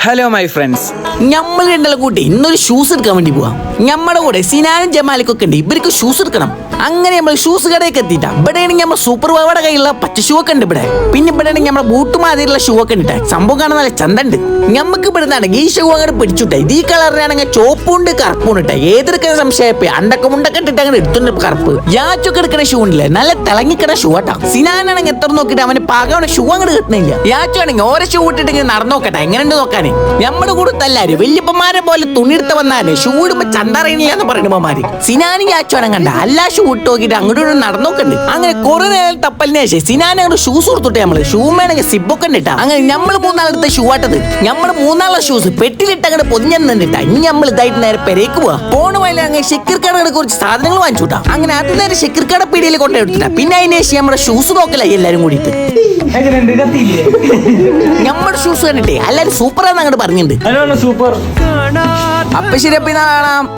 Hello my friends, നമ്മൾ രണ്ടാളും കൂട്ടി ഇന്നൊരു ഷൂസ് എടുക്കാൻ വേണ്ടി പോവാം. നമ്മുടെ കൂടെ സിനാനും ജമാലിക്കൊക്കെ ഉണ്ട്. ഇവർക്ക് ഷൂസ് എടുക്കണം. അങ്ങനെ നമ്മൾ ഷൂസ് കടയൊക്കെ എത്തിയിട്ടാ. ഇവിടെ ആണെങ്കിൽ നമ്മൾ സൂപ്പർ വാവയുടെ കയ്യിലുള്ള പച്ച ഷൂ ഒക്കെ ഉണ്ട്. ഇവിടെ പിന്നെ ഇവിടെ ആണെങ്കിൽ നമ്മുടെ ബൂട്ട് മാതിരിയുള്ള ഷൂ ഒക്കെ ഉണ്ട്. സംഭവം കാണാൻ നല്ല ചന്തണ്ട്. ഞമ്മക്ക് ഇവിടെ നിന്നാണെങ്കിൽ ഈ ഷൂ അങ്ങനെ പിടിച്ചുട്ടെ. ഇത് ഈ കളറിനാണെങ്കിൽ ചോപ്പുണ്ട് കറുപ്പുണ്ട് ഇട്ട. ഏതെടുക്കുന്ന സംശയപ്പോ അണ്ടക്ക മുണ്ടൊക്കെ ഇട്ടിട്ട് അങ്ങനെ എടുത്തുണ്ട് കറുപ്പ്. യാച്ചൊക്കെ എടുക്കുന്ന ഷൂ ഉണ്ടല്ലേ, നല്ല തിളങ്ങിക്കണ ഷൂ ആട്ടാ. സിനാനാണെങ്കിൽ എത്ര നോക്കിയിട്ട് അവന് പാകവണ ഷൂ അങ്ങനെ കിട്ടുന്നില്ല. യാച്ചോ ആണെങ്കിൽ ഓരോ ഷൂ ഇട്ടിട്ട് ഇങ്ങനെ നടന്നോക്കട്ടെ എങ്ങനെയുണ്ട് നോക്കാന്. നമ്മുടെ കൂടെ തല്ലാര് വല്യപ്പന്മാരെ പോലെ തുണിയെടുത്ത് വന്നാലേ ഷൂ ഇടുമ്പോ ചന്തറിയില്ല എന്ന് പറയുമ്പമാര്. സിനാനി യാച്ചോനം കണ്ട എല്ലാ ഷൂ ഇട്ട് നോക്കിയിട്ട് അങ്ങോട്ട് നടന്നോക്കണ്ട്. അങ്ങനെ കുറെ നേരം തപ്പലിന് ശേഷം സിനാനെ അങ്ങോട്ട് ഷൂസ് കൊടുത്തിട്ട് നമ്മള് ഷൂ വേണമെങ്കിൽ സിബൊക്കെ ഇട്ടാ. അങ്ങനെ നമ്മൾ മൂന്നാളെടുത്ത ഷൂ ആട്ടത്. നമ്മൾ മൂന്നാളെ ഷൂസ് പെട്ടിലിട്ട് അങ്ങോട്ട് പൊതിഞ്ഞിട്ടാ. ഇനി നമ്മൾ ഇതായിട്ട് നേരെ പെരേക്ക് പോവാ. പോണ വയലിൽ അങ്ങനെ ഷെക്കിർ കടകളെ കുറച്ച് സാധനങ്ങൾ വാങ്ങിച്ചുട്ടാ. അങ്ങനെ അത് നേരെ ഷെക്കിർ കട പീടിയിൽ കൊണ്ടെടുത്തിട്ടാ. പിന്നെ അതിന് ശേഷം നമ്മുടെ ഷൂസ് നോക്കലായി എല്ലാരും കൂടിയിട്ട്. നമ്മുടെ ഷൂസ് കണ്ടിട്ടേ എല്ലാരും സൂപ്പറാന്ന് അങ്ങോട്ട് പറഞ്ഞിട്ടുണ്ട്. സൂപ്പർ. അപ്പൊ ശരി, അപ്പൊ ഇതാ കാണാം.